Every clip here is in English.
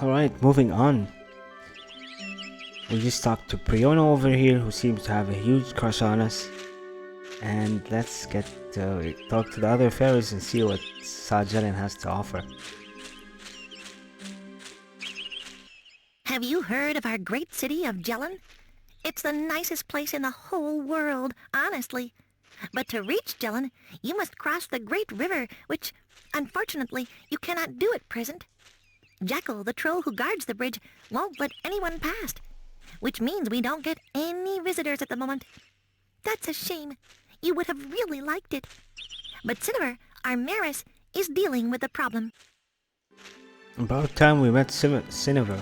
Alright, moving on. We just talked to Priona over here, who seems to have a huge crush on us. And let's get to talk to the other fairies and see what Jelon has to offer. Have you heard of our great city of Jelon? It's the nicest place in the whole world, honestly. But to reach Jelon, you must cross the great river, which, unfortunately, you cannot do at present. Jackal, the troll who guards the bridge, won't let anyone past, which means we don't get any visitors at the moment. That's a shame. You would have really liked it. But Cinnabar, our mayoress, is dealing with the problem. About time we met Cinnabar.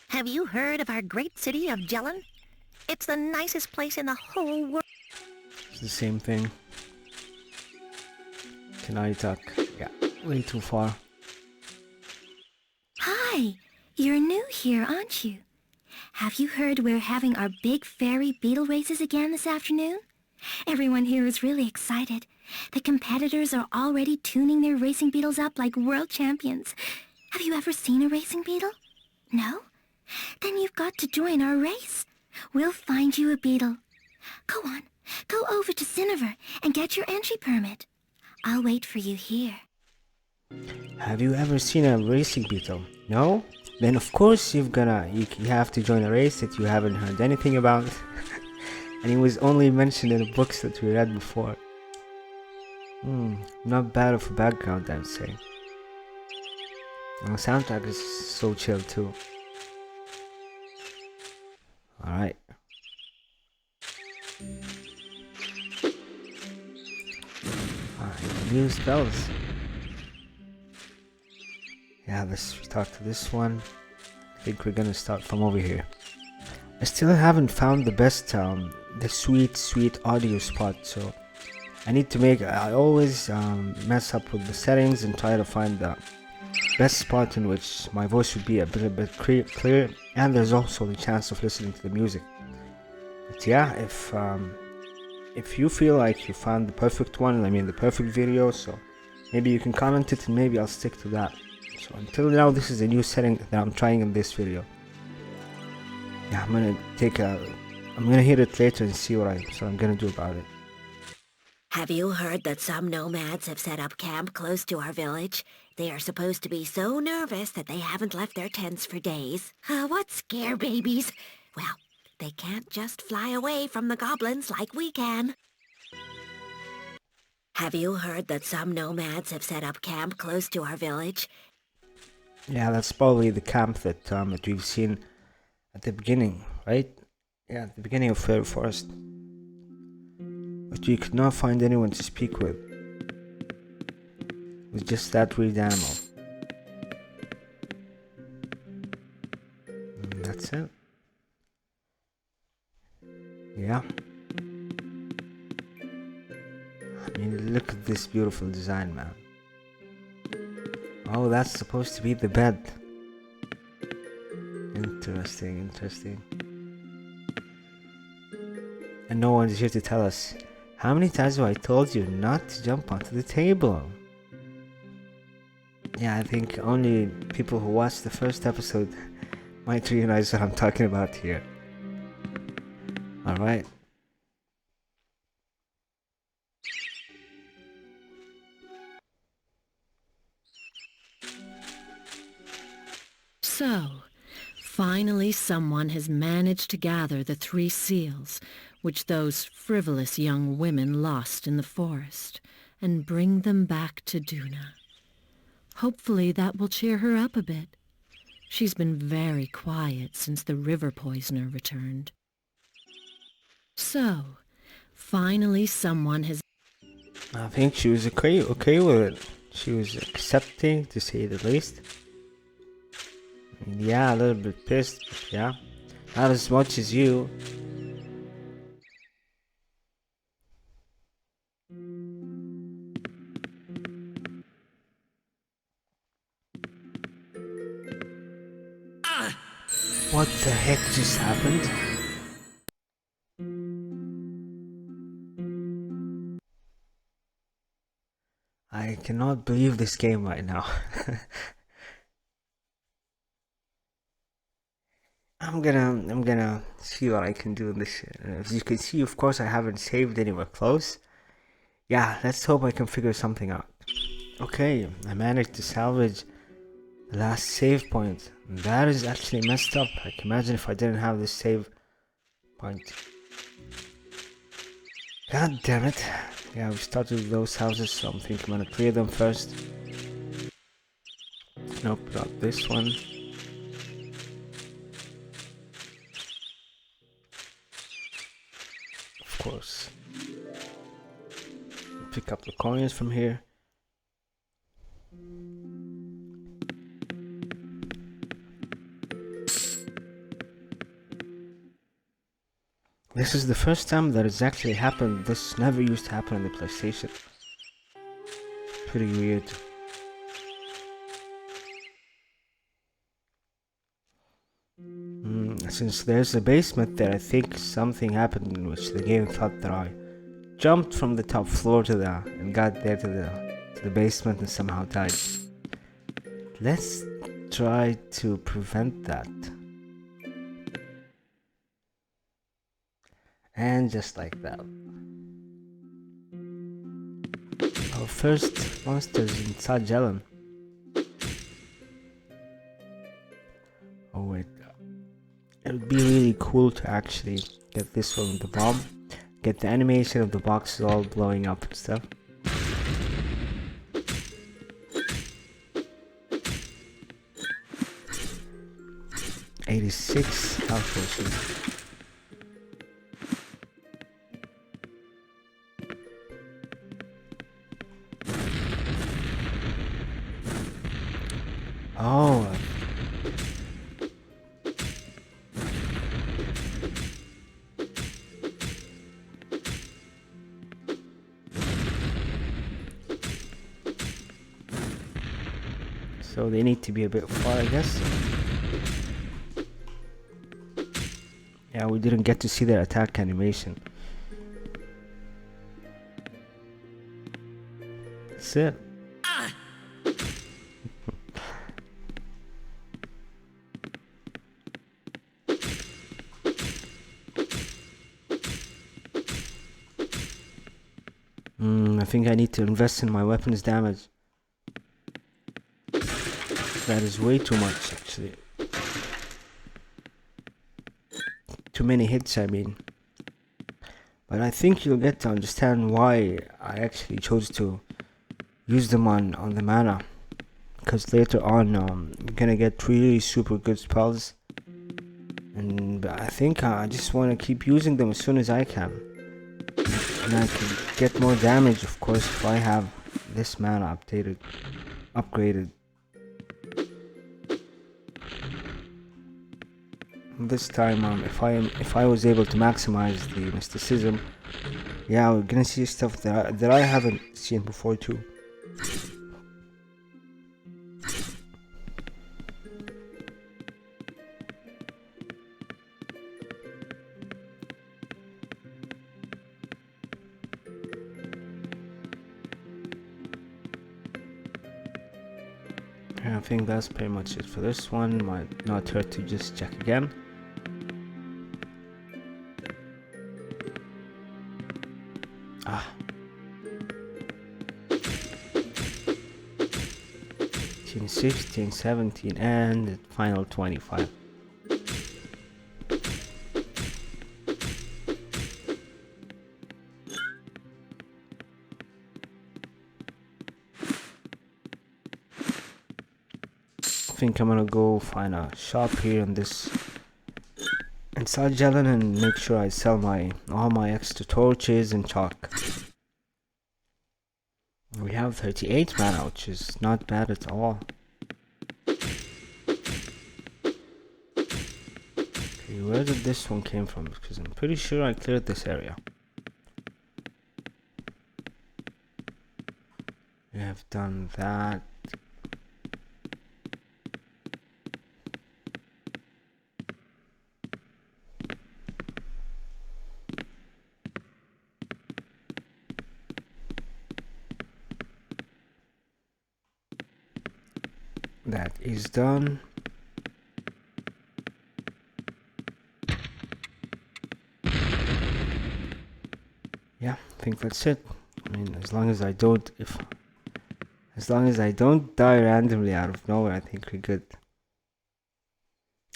Have you heard of our great city of Jelon? It's the nicest place in the whole world. It's the same thing. Can I talk? Yeah, way too far. Hi, you're new here, aren't you? Have you heard we're having our big fairy beetle races again this afternoon? Everyone here is really excited. The competitors are already tuning their racing beetles up like world champions. Have you ever seen a racing beetle? No? Then you've got to join our race. We'll find you a beetle. Go on, go over to Cinnabar and get your entry permit. I'll wait for you here. Have you ever seen a racing beetle? No? Then of course you have to join a race that you haven't heard anything about. And it was only mentioned in the books that we read before. Not bad of a background, I'd say. And the soundtrack is so chill too. Alright. Alright, new spells. Yeah, let's start to this one. I think we're gonna start from over here. I still haven't found the best, the sweet audio spot, so I always mess up with the settings and try to find the best spot in which my voice would be a bit clear, and there's also the chance of listening to the music. But yeah, if you feel like you found the perfect one, the perfect video, so maybe you can comment it and maybe I'll stick to that. So until now, this is a new setting that I'm trying in this video. Yeah, I'm gonna hear it later and see what I'm gonna do about it. Have you heard that some nomads have set up camp close to our village? They are supposed to be so nervous that they haven't left their tents for days. What scare babies? Well, they can't just fly away from the goblins like we can. Have you heard that some nomads have set up camp close to our village? Yeah, that's probably the camp that we've seen at the beginning, right? Yeah, at the beginning of Fairy Forest. But you could not find anyone to speak with. With just that weird animal. And that's it. Yeah. Look at this beautiful design, man. Oh, that's supposed to be the bed. Interesting. And no one is here to tell us. How many times have I told you not to jump onto the table? Yeah, I think only people who watched the first episode might realize what I'm talking about here. Alright. So, finally someone has managed to gather the 3 seals, which those frivolous young women lost in the forest, and bring them back to Duna. Hopefully that will cheer her up a bit. She's been very quiet since the river poisoner returned. So, finally someone has... I think she was okay with it. She was accepting, to say the least. Yeah, a little bit pissed, but yeah. Not as much as you. What the heck just happened? I cannot believe this game right now. I'm gonna see what I can do in this. As you can see, of course, I haven't saved anywhere close. Yeah, let's hope I can figure something out. Okay, I managed to salvage the last save point. That is actually messed up. Like, imagine if I didn't have this save point. God damn it. Yeah, we started with those houses, so I'm thinking I'm gonna clear them first. Nope, not this one. Of course. Pick up the coins from here. This is the first time that it's actually happened. This never used to happen on the PlayStation. Pretty weird. Since there's a basement there, I think something happened in which the game thought that I jumped from the top floor to the and got there to the basement and somehow died. Let's try to prevent that. And just like that. Our first monsters inside jelon. Oh wait. It would be really cool to actually get this one with the bomb. Get the animation of the boxes all blowing up and stuff. $86 health potions. Oh. So they need to be a bit far, I guess. Yeah, we didn't get to see their attack animation. That's it. I think I need to invest in my weapons damage. That is way too much, actually. Too many hits, I mean. But I think you'll get to understand why I actually chose to use them on the mana. Because later on, you're gonna get really super good spells. And I think I just want to keep using them as soon as I can. And I can get more damage, of course, if I have this mana upgraded. This time, if I was able to maximize the mysticism, yeah, we're gonna see stuff that I haven't seen before too. I think that's pretty much it for this one. Might not hurt to just check again. Ah. 16, 17, and the final 25. I think I'm gonna go find a shop here in this inside jelon and make sure I sell all my extra torches and chalk. We have 38 mana, which is not bad at all. Okay, where did this one came from? Because I'm pretty sure I cleared this area. We have done that. That is done. think that's it. I mean, as long as I don't die randomly out of nowhere, I think we're good.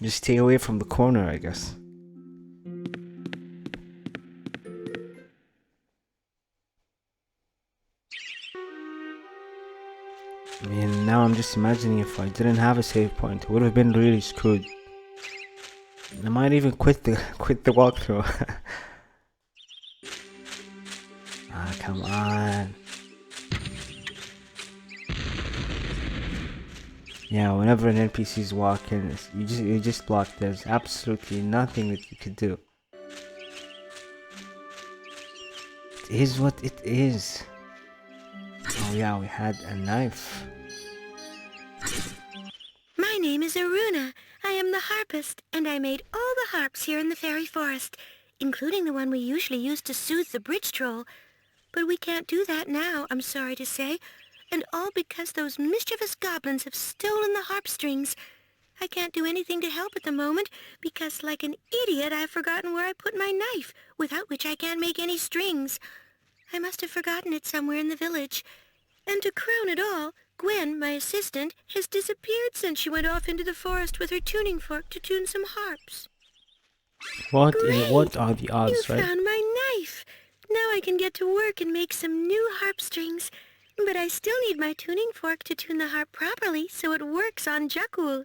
Just stay away from the corner, I guess. I mean, now I'm just imagining if I didn't have a save point, it would have been really screwed. I might even quit the walkthrough. Ah, come on. Yeah, whenever an NPC's walking, you just block. There's absolutely nothing that you could do. It is what it is. Oh yeah, we had a knife. My name is Aruna. I am the harpist, and I made all the harps here in the fairy forest, including the one we usually use to soothe the bridge troll. But we can't do that now, I'm sorry to say, and all because those mischievous goblins have stolen the harp strings. I can't do anything to help at the moment, because like an idiot I've forgotten where I put my knife, without which I can't make any strings. I must have forgotten it somewhere in the village. And to crown it all, Gwen, my assistant, has disappeared since she went off into the forest with her tuning fork to tune some harps. What are the You odds, right? found my knife! Now I can get to work and make some new harp strings. But I still need my tuning fork to tune the harp properly so it works on Jakul.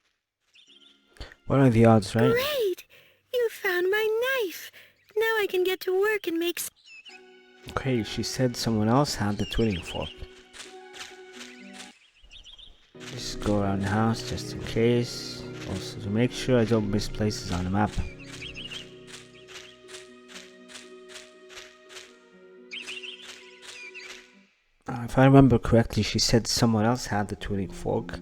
What are the odds, right? Great! You found my knife! Now I can get to work and make... Okay, she said someone else had the tuning fork. Just go around the house just in case. Also to make sure I don't miss places on the map. If I remember correctly, she said someone else had the tuning fork.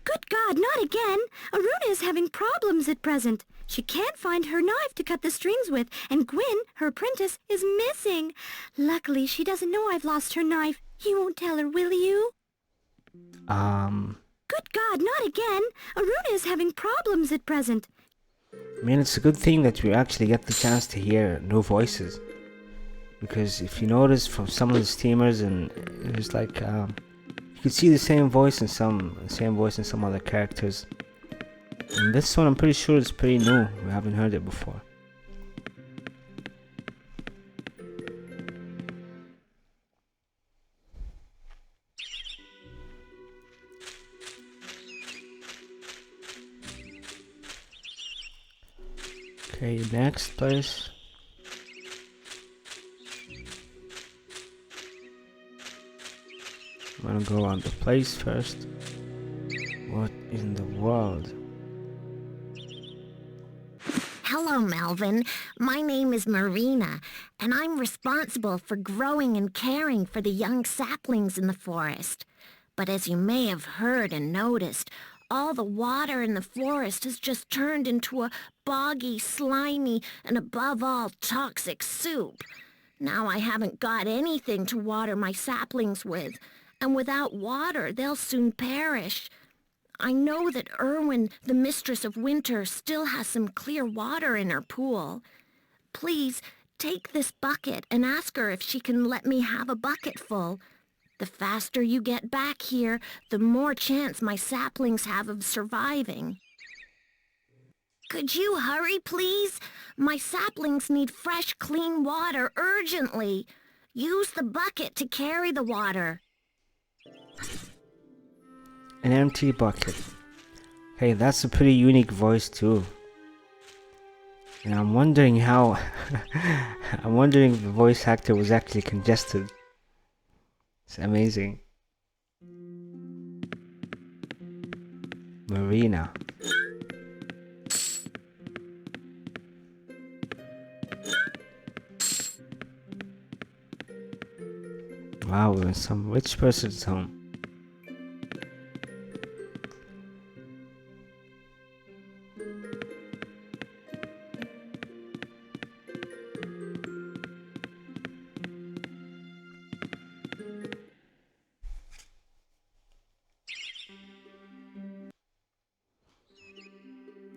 Good God, not again! Aruna is having problems at present. She can't find her knife to cut the strings with, and Gwyn, her apprentice, is missing. Luckily, she doesn't know I've lost her knife. You won't tell her, will you? Good God, not again! Aruna is having problems at present. I mean, it's a good thing that we actually get the chance to hear new voices. Because if you notice from some of the streamers, and it's like, you could see the same voice in some other characters. And this one, I'm pretty sure it's pretty new. We haven't heard it before. Okay, next place. I'm gonna go on the place first. What in the world? Hello, Melvin. My name is Marina, and I'm responsible for growing and caring for the young saplings in the forest. But as you may have heard and noticed, all the water in the forest has just turned into a boggy, slimy, and above all, toxic soup. Now I haven't got anything to water my saplings with, and without water, they'll soon perish. I know that Erwin, the mistress of winter, still has some clear water in her pool. Please, take this bucket and ask her if she can let me have a bucket full. The faster you get back here, the more chance my saplings have of surviving. Could you hurry, please? My saplings need fresh, clean water urgently. Use the bucket to carry the water. An empty bucket. Hey, that's a pretty unique voice too. And I'm wondering how... I'm wondering if the voice actor was actually congested. It's amazing. Marina. Wow, we're in some rich person's home.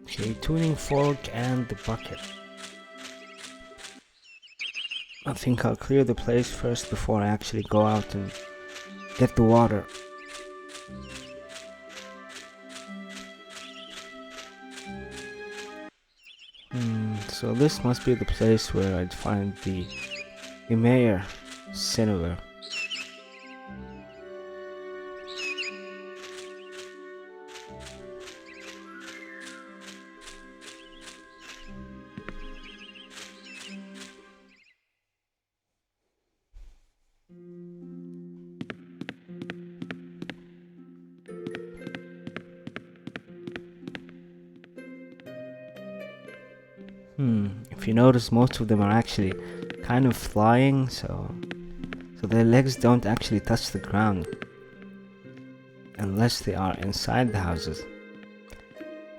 Okay, tuning fork and the bucket. I think I'll clear the place first before I actually go out and get the water. So this must be the place where I'd find the mayor, Cinnabar. If you notice, most of them are actually kind of flying, so their legs don't actually touch the ground unless they are inside the houses.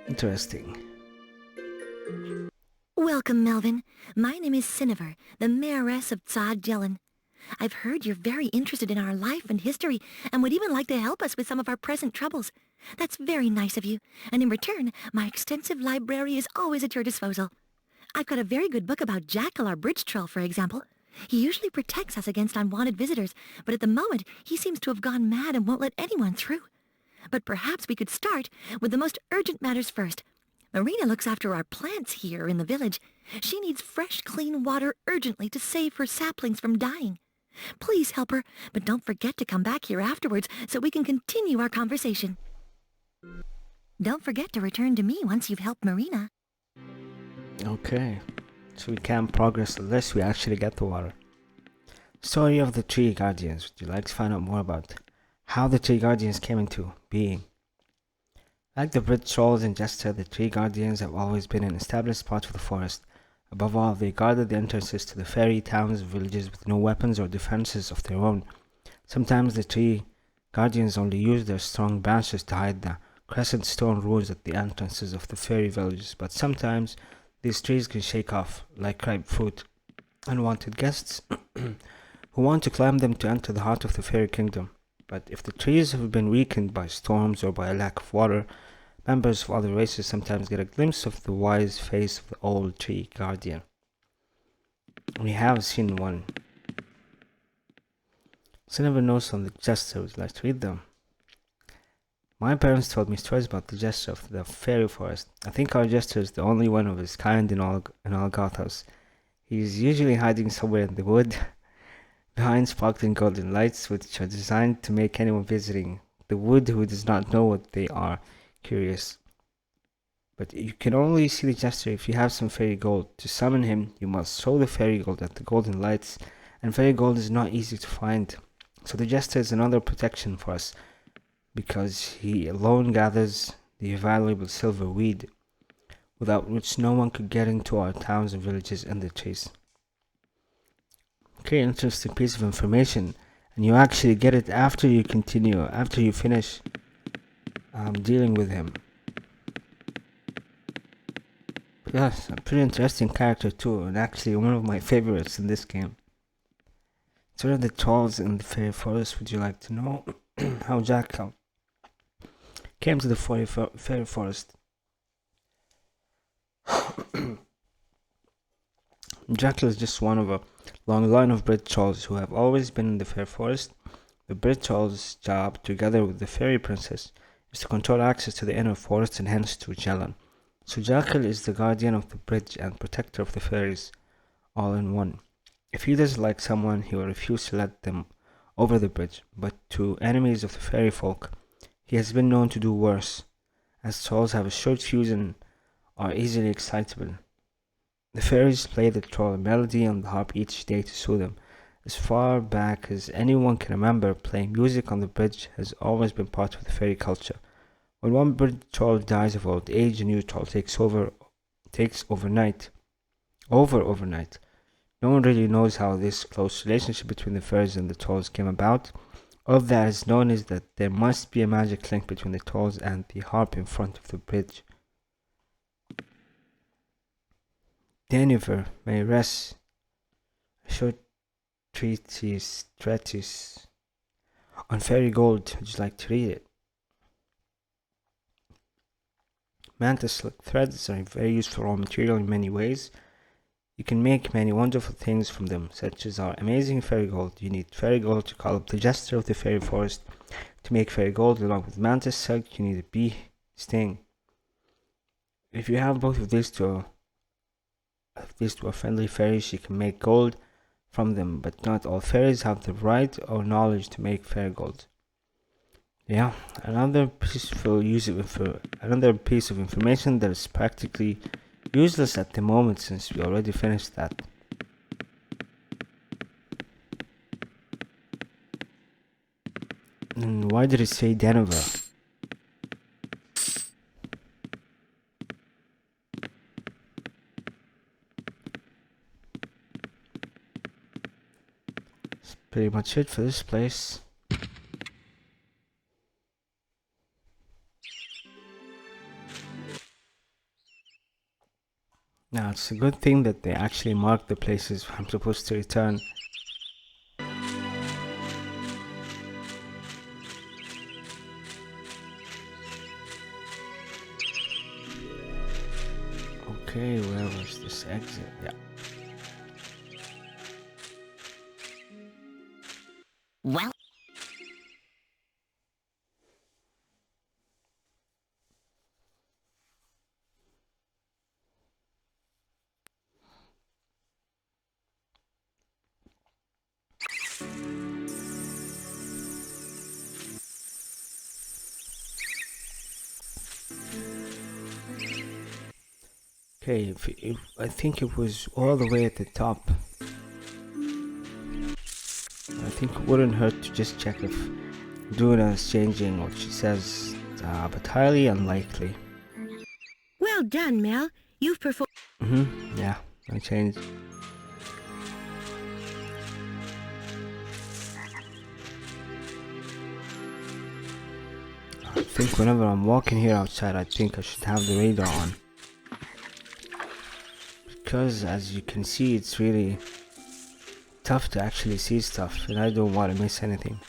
Interesting. Welcome, Melvin. My name is Cinnabar, the mayoress of jelon. I've heard you're very interested in our life and history and would even like to help us with some of our present troubles. That's very nice of you, and in return, my extensive library is always at your disposal. I've got a very good book about Jackal, our bridge troll, for example. He usually protects us against unwanted visitors, but at the moment he seems to have gone mad and won't let anyone through. But perhaps we could start with the most urgent matters first. Marina looks after our plants here in the village. She needs fresh, clean water urgently to save her saplings from dying. Please help her, but don't forget to come back here afterwards so we can continue our conversation. Don't forget to return to me once you've helped Marina. Okay, so we can't progress unless we actually get the water. Story of the Tree Guardians. Would you like to find out more about how the Tree Guardians came into being? Like the bridge trolls in Jester, the Tree Guardians have always been an established part of the forest. Above all, they guarded the entrances to the fairy towns and villages with no weapons or defenses of their own. Sometimes the Tree Guardians only used their strong branches to hide the crescent stone ruins at the entrances of the fairy villages, but sometimes these trees can shake off, like ripe fruit, unwanted guests who want to climb them to enter the heart of the fairy kingdom. But if the trees have been weakened by storms or by a lack of water, members of other races sometimes get a glimpse of the wise face of the old Tree Guardian. We have seen one. So never knows on the Jester. Would you like to read them? My parents told me stories about the Jester of the fairy forest. I think our Jester is the only one of his kind in all Gothos. He is usually hiding somewhere in the wood, behind sparkling golden lights, which are designed to make anyone visiting the wood who does not know what they are curious. But you can only see the Jester if you have some fairy gold. To summon him, you must throw the fairy gold at the golden lights, and fairy gold is not easy to find. So the Jester is another protection for us, because he alone gathers the valuable silver weed, without which no one could get into our towns and villages in the trees. Okay, interesting piece of information, and you actually get it after you finish dealing with him. But yes, a pretty interesting character too, and actually one of my favorites in this game. So what are the trolls in the fairy forest? Would you like to know how Jackal came to the fairy forest? Jackal is just one of a long line of bridge trolls who have always been in the fairy forest. The bridge trolls' job, together with the fairy princess, is to control access to the inner forest and hence to jelon. So Jackal is the guardian of the bridge and protector of the fairies, all in one. If he doesn't like someone, he will refuse to let them over the bridge, but to enemies of the fairy folk, he has been known to do worse, as trolls have a short fuse and are easily excitable. The fairies play the troll a melody on the harp each day to soothe them. As far back as anyone can remember, playing music on the bridge has always been part of the fairy culture. When one bridge troll dies of old age, a new troll takes over overnight. No one really knows how this close relationship between the fairies and the trolls came about. All that is known is that there must be a magic link between the trolls and the harp in front of the bridge. Deniver may rest a short treatise on fairy gold. Would you like to read it? Mantis silk threads are a very useful raw material in many ways. You can make many wonderful things from them, such as our amazing fairy gold. You need fairy gold to call up the jester of the fairy forest. To make fairy gold, along with mantis silk, you need a bee sting. If you have both of these to a friendly fairies, you can make gold from them, but not all fairies have the right or knowledge to make fairy gold. Yeah, another piece of information that is practically useless at the moment, since we already finished that. And why did it say Denver? That's pretty much it for this place. Now, it's a good thing that they actually mark the places I'm supposed to return. Okay, where was this exit? Yeah. Well, Okay, I think it was all the way at the top. I think it wouldn't hurt to just check if Duna is changing what she says, but highly unlikely. well done, Mel. You've performed. Yeah, I changed. I think whenever I'm walking here outside, I think I should have the radar on. Because as you can see, it's really tough to actually see stuff, and I don't want to miss anything.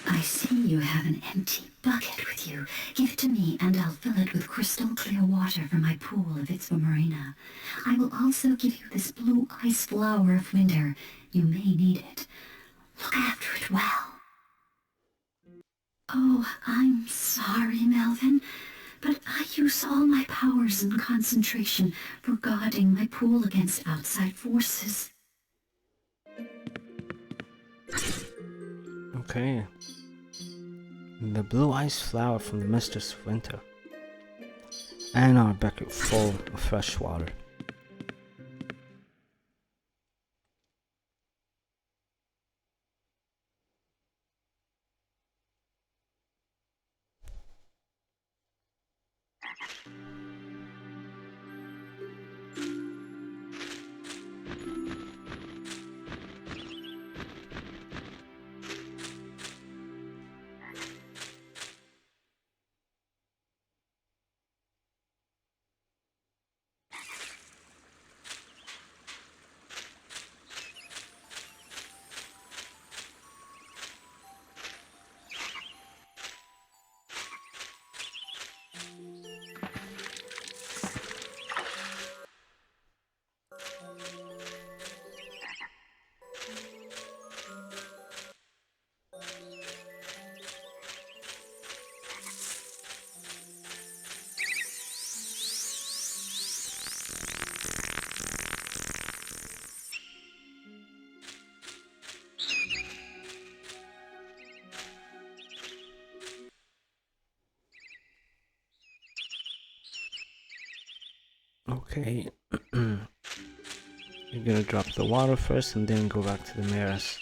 I see you have an empty bucket with you. Give it to me, and I'll fill it with crystal clear water from my pool of Itzva Marina. I will also give you this blue ice flower of winter. You may need it. Look after it well. Oh, I'm sorry, Melvin, but I use all my powers and concentration for guarding my pool against outside forces. Okay. The blue ice flower from the Mistress of Winter. And our bucket full of fresh water. Okay. You're gonna drop the water first and then go back to the mirrors.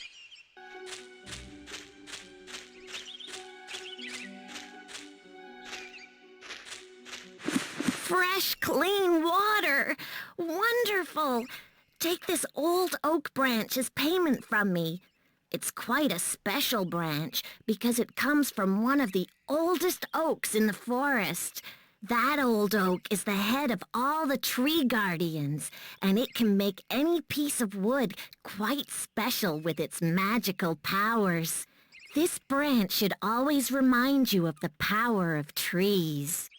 Fresh, clean water. Wonderful. Take this old oak branch as payment from me. It's quite a special branch because it comes from one of the oldest oaks in the forest. That old oak is the head of all the tree guardians, and it can make any piece of wood quite special with its magical powers. This branch should always remind you of the power of trees.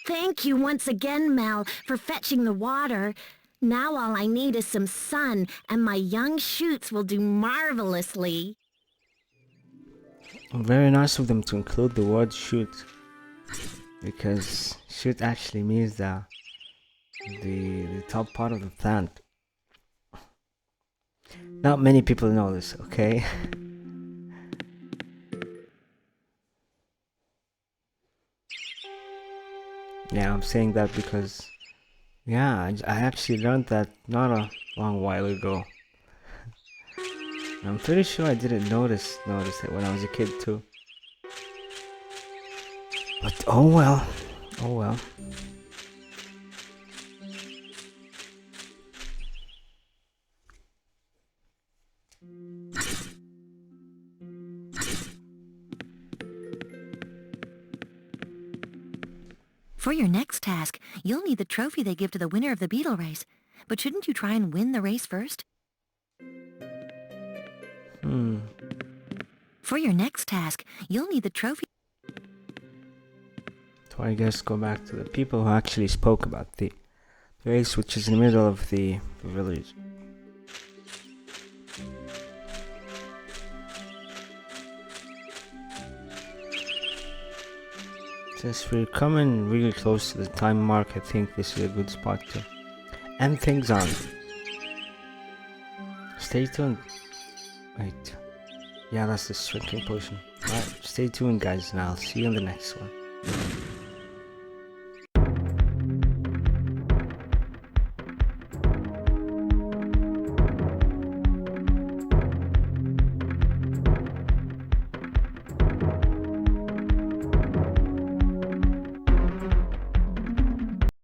Thank you once again, Mel, for fetching the water. Now all I need is some sun, and my young shoots will do marvelously. Very nice of them to include the word shoot, because shoot actually means the top part of the plant. Not many people know this, okay? Yeah, I'm saying that because, yeah, I actually learned that not a long while ago. I'm pretty sure I didn't notice it when I was a kid too. But oh well, oh well. For your next task, you'll need the trophy they give to the winner of the beetle race. But shouldn't you try and win the race first? For your next task, you'll need the trophy. So I guess go back to the people who actually spoke about the race, which is in the middle of the village. Since we're coming really close to the time mark, I think this is a good spot to end things on. Stay tuned. Wait. Yeah, that's the shrinking potion. Alright, stay tuned guys, and I'll see you in the next one.